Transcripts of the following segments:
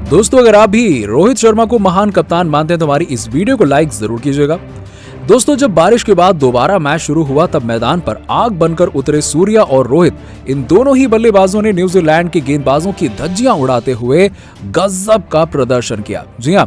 दोस्तों, अगर आप भी रोहित शर्मा को महान कप्तान मानते हैं तो हमारी इस वीडियो को लाइक जरूर कीजिएगा। दोस्तों, जब बारिश के बाद दोबारा मैच शुरू हुआ तब मैदान पर आग बनकर उतरे सूर्या और रोहित। इन दोनों ही बल्लेबाजों ने न्यूजीलैंड के गेंदबाजों की धज्जियां उड़ाते हुए गजब का प्रदर्शन किया। जी हां,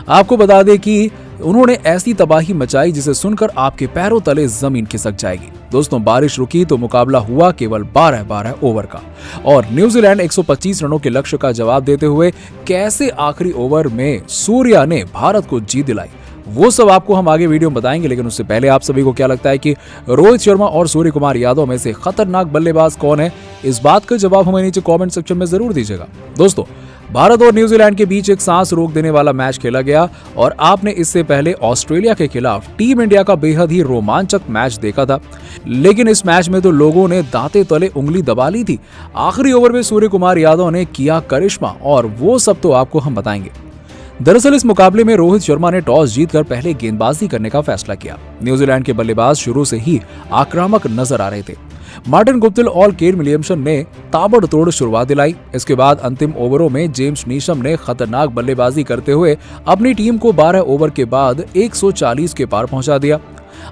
आपको बता दें कि उन्होंने ऐसी तबाही मचाई जिसे सुनकर आपके पैरों तले जमीन खिसक जाएगी। दोस्तों, बारिश रुकी तो मुकाबला हुआ केवल 12 ओवर का और न्यूजीलैंड 125 रनों के लक्ष्य का जवाब देते हुए कैसे आखिरी ओवर में सूर्या ने भारत को जीत दिलाई, वो सब आपको हम आगे वीडियो में बताएंगे। लेकिन उससे पहले आप सभी को क्या लगता है कि रोहित शर्मा और सूर्य कुमार यादव में से खतरनाक बल्लेबाज कौन है? इस बात का जवाब हमें नीचे कमेंट सेक्शन में जरूर दीजिएगा। दोस्तों, भारत और न्यूजीलैंड के बीच एक सांस रोक देने वाला मैच खेला गया और आपने इससे पहले ऑस्ट्रेलिया के खिलाफ टीम इंडिया का बेहद ही रोमांचक मैच देखा था। लेकिन इस मैच में तो लोगों ने दांते तले उंगली दबा ली थी। आखिरी ओवर में सूर्य कुमार यादव ने किया करिश्मा और वो सब तो आपको हम बताएंगे। दरअसल इस मुकाबले में रोहित शर्मा ने टॉस जीतकर पहले गेंदबाजी करने का फैसला किया। न्यूजीलैंड के बल्लेबाज शुरू से ही आक्रामक नजर आ रहे थे। मार्टिन गुप्टिल और केन विलियमसन ने ताबड़तोड़ शुरुआत दिलाई। इसके बाद अंतिम ओवरों में जेम्स नीशम ने खतरनाक बल्लेबाजी करते हुए अपनी टीम को 12 ओवर के बाद 140 के पार पहुंचा दिया।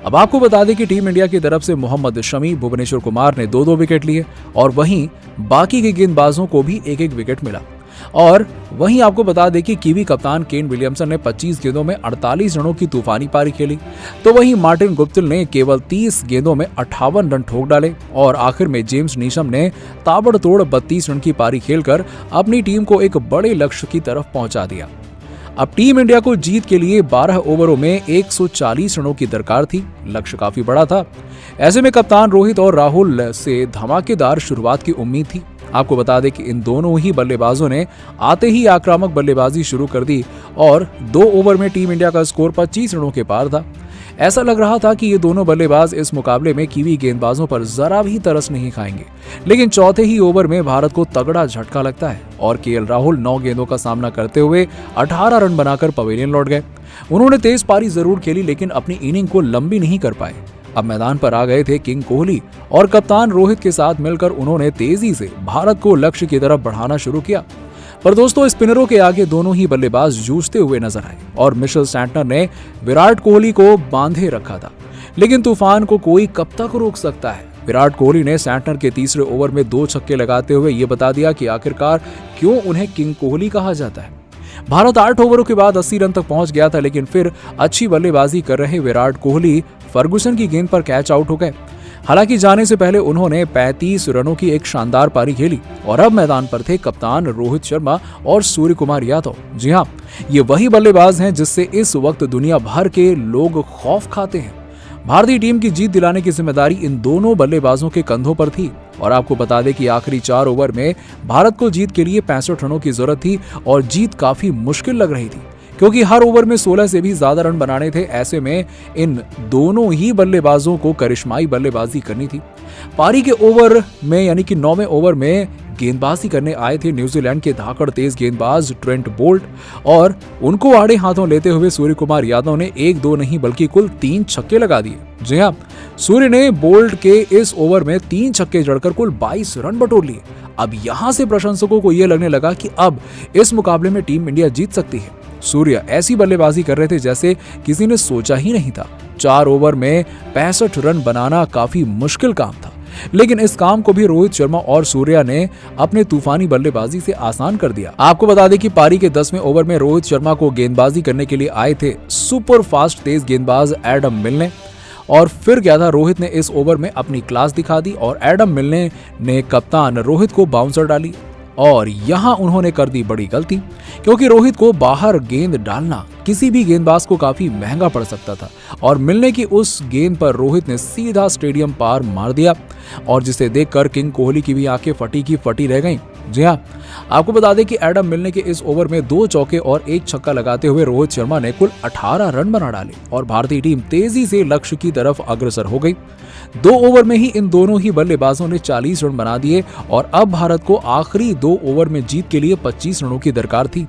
अब आपको बता दें कि टीम इंडिया की तरफ से मोहम्मद शमी, भुवनेश्वर कुमार ने 2-2 विकेट लिए और वहीं बाकी के गेंदबाजों को भी 1-1 विकेट मिला। और वहीं आपको बता दें कि कीवी कप्तान केन विलियमसन ने 25 गेंदों में 48 रनों की तूफानी पारी खेली, तो वहीं मार्टिन गुप्टिल ने केवल 30 गेंदों में 58 रन ठोक डाले और आखिर में जेम्स नीशम ने ताबड़तोड़ 32 रन की पारी खेलकर अपनी टीम को एक बड़े लक्ष्य की तरफ पहुंचा दिया। अब टीम इंडिया को जीत के लिए 12 ओवरों में 140 रनों की दरकार थी। लक्ष्य काफी बड़ा था। ऐसे में कप्तान रोहित और राहुल से धमाकेदार शुरुआत की उम्मीद थी। आपको बता दें कि इन दोनों ही बल्लेबाजों ने आते ही आक्रामक बल्लेबाजी शुरू कर दी और 2 ओवर में टीम इंडिया का स्कोर 25 रनों के पार था। ऐसा लग रहा था कि ये दोनों बल्लेबाज इस मुकाबले में कीवी गेंदबाजों पर जरा भी तरस नहीं खाएंगे। लेकिन चौथे ही ओवर में भारत को तगड़ा झटका लगता है और केएल राहुल 9 गेंदों का सामना करते हुए 18 रन बनाकर पवेलियन लौट गए। उन्होंने तेज पारी जरूर खेली लेकिन अपनी इनिंग को लंबी नहीं कर पाए। अब मैदान पर आ गए थे किंग कोहली और कप्तान रोहित के साथ मिलकर उन्होंने तेजी से भारत को लक्ष्य की तरफ बढ़ाना शुरू किया। पर दोस्तों, स्पिनरों के आगे दोनों ही बल्लेबाज जूझते हुए नजर आए और मिशेल सैंटनर ने विराट कोहली को बांधे रखा था। लेकिन तूफान को कोई कब तक रोक सकता है? विराट कोहली ने सैंटनर के तीसरे ओवर में 2 छक्के लगाते हुए ये बता दिया कि आखिरकार क्यों उन्हें किंग कोहली कहा जाता है। भारत 8 ओवरों के बाद 80 रन तक पहुंच गया था, लेकिन फिर अच्छी बल्लेबाजी कर रहे विराट कोहली फर्गुसन की गेंद पर कैच आउट हो गए। हालांकि जाने से पहले उन्होंने 35 रनों की एक शानदार पारी खेली और अब मैदान पर थे कप्तान रोहित शर्मा और सूर्य कुमार यादव। जी हां, ये वही बल्लेबाज हैं जिससे इस वक्त दुनिया भर के लोग खौफ खाते हैं। भारतीय टीम की जीत दिलाने की जिम्मेदारी इन दोनों बल्लेबाजों के कंधों पर थी और आपको बता दें कि आखिरी 4 ओवर में भारत को जीत के लिए 65 रनों की जरूरत थी और जीत काफी मुश्किल लग रही थी क्योंकि हर ओवर में 16 से भी ज्यादा रन बनाने थे। ऐसे में इन दोनों ही बल्लेबाजों को करिश्माई बल्लेबाजी करनी थी। पारी के ओवर में यानी कि 9वें ओवर में गेंदबाजी करने आए थे न्यूजीलैंड के धाकड़ तेज गेंदबाज ट्रेंट बोल्ट और उनको आड़े हाथों लेते हुए सूर्य कुमार यादव ने 1-2 नहीं बल्कि कुल 3 छक्के लगा दिए। जी हां, सूर्य ने बोल्ट के इस ओवर में 3 छक्के जड़कर कुल 22 रन बटोर लिए। अब यहां से प्रशंसकों को यह लगने लगा कि अब इस मुकाबले में टीम इंडिया जीत सकती है। सूर्य ऐसी बल्लेबाजी कर रहे थे जैसे किसी ने सोचा ही नहीं था। 4 ओवर में 65 रन बनाना काफी मुश्किल काम था, लेकिन इस काम को भी रोहित शर्मा और सूर्या ने अपने तूफानी बल्लेबाजी से आसान कर दिया। आपको बता दें कि पारी के 10वें ओवर में रोहित शर्मा को गेंदबाजी करने के लिए आए थे सुपर फास्ट तेज गेंदबाज एडम मिलने और फिर क्या था, रोहित ने इस ओवर में अपनी क्लास दिखा दी और एडम मिलने ने कप्तान रोहित को बाउंसर डाली और यहां उन्होंने कर दी बड़ी गलती क्योंकि रोहित को बाहर गेंद डालना किसी भी गेंदबाज को काफी महंगा पड़ सकता था और मिलने की उस गेंद पर रोहित ने सीधा स्टेडियम पार मार दिया और जिसे देखकर किंग कोहली की भी आंखें फटी की फटी रह गईं। जी हां, आपको बता दें कि एडम मिलने के इस ओवर में 2 चौके और 1 छक्का लगाते हुए रोहित शर्मा ने कुल 18 रन बना डाले और भारतीय टीम तेजी से लक्ष्य की तरफ अग्रसर हो गई। 2 ओवर में ही इन दोनों ही बल्लेबाजों ने 40 रन बना दिए और अब भारत को आखिरी 2 ओवर में जीत के लिए 25 रनों की दरकार थी।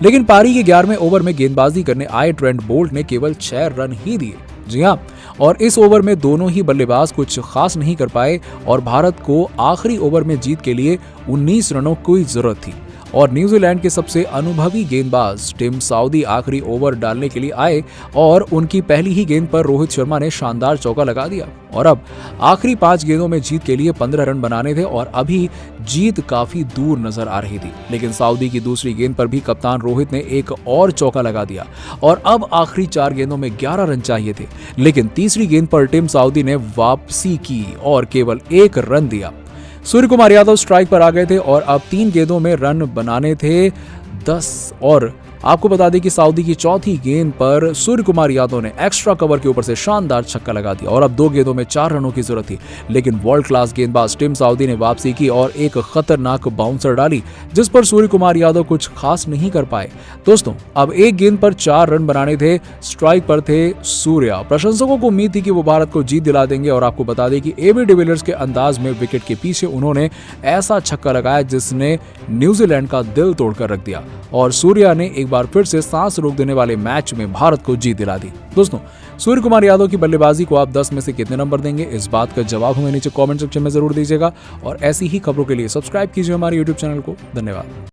लेकिन पारी के 11वें ओवर में गेंदबाजी करने आए ट्रेंट बोल्ट ने केवल 6 रन ही दिए। जी हां, और इस ओवर में दोनों ही बल्लेबाज कुछ खास नहीं कर पाए और भारत को आखिरी ओवर में जीत के लिए 19 रनों की जरूरत थी और न्यूजीलैंड के सबसे अनुभवी गेंदबाज टिम साउदी आखिरी ओवर डालने के लिए आए और उनकी पहली ही गेंद पर रोहित शर्मा ने शानदार चौका लगा दिया और अब आखिरी 5 गेंदों में जीत के लिए 15 रन बनाने थे और अभी जीत काफी दूर नजर आ रही थी। लेकिन सऊदी की दूसरी गेंद पर भी कप्तान रोहित ने एक और चौका लगा दिया और अब आखिरी 4 गेंदों में 11 रन चाहिए थे, लेकिन तीसरी गेंद पर टिम साउदी ने वापसी की और केवल 1 रन दिया। सूर्य कुमार यादव स्ट्राइक पर आ गए थे और अब 3 गेंदों में रन बनाने थे 10 और आपको बता दें कि सऊदी की चौथी गेंद पर सूर्य कुमार यादव ने एक्स्ट्रा कवर के ऊपर से शानदार छक्का लगा दिया और अब 2 गेंदों में 4 रनों की जरूरत थी, लेकिन वर्ल्ड क्लास गेंदबाज टिम साउदी ने वापसी की और एक खतरनाक बाउंसर डाली जिस पर सूर्य कुमार यादव कुछ खास नहीं कर पाए। दोस्तों अब 1 गेंद पर 4 रन बनाने थे, स्ट्राइक पर थे सूर्या। प्रशंसकों को उम्मीद थी कि वो भारत को जीत दिला देंगे और आपको बता दें कि एबी डिविलियर्स के अंदाज में विकेट के पीछे उन्होंने ऐसा छक्का लगाया जिसने न्यूजीलैंड का दिल तोड़कर रख दिया और सूर्या ने एक बार फिर से सांस रोक देने वाले मैच में भारत को जीत दिला दी। दोस्तों सूर्य कुमार यादव की बल्लेबाजी को आप 10 में से कितने नंबर देंगे, इस बात का जवाब हमें नीचे कमेंट सेक्शन में जरूर दीजिएगा और ऐसी ही खबरों के लिए सब्सक्राइब कीजिए हमारे YouTube चैनल को। धन्यवाद।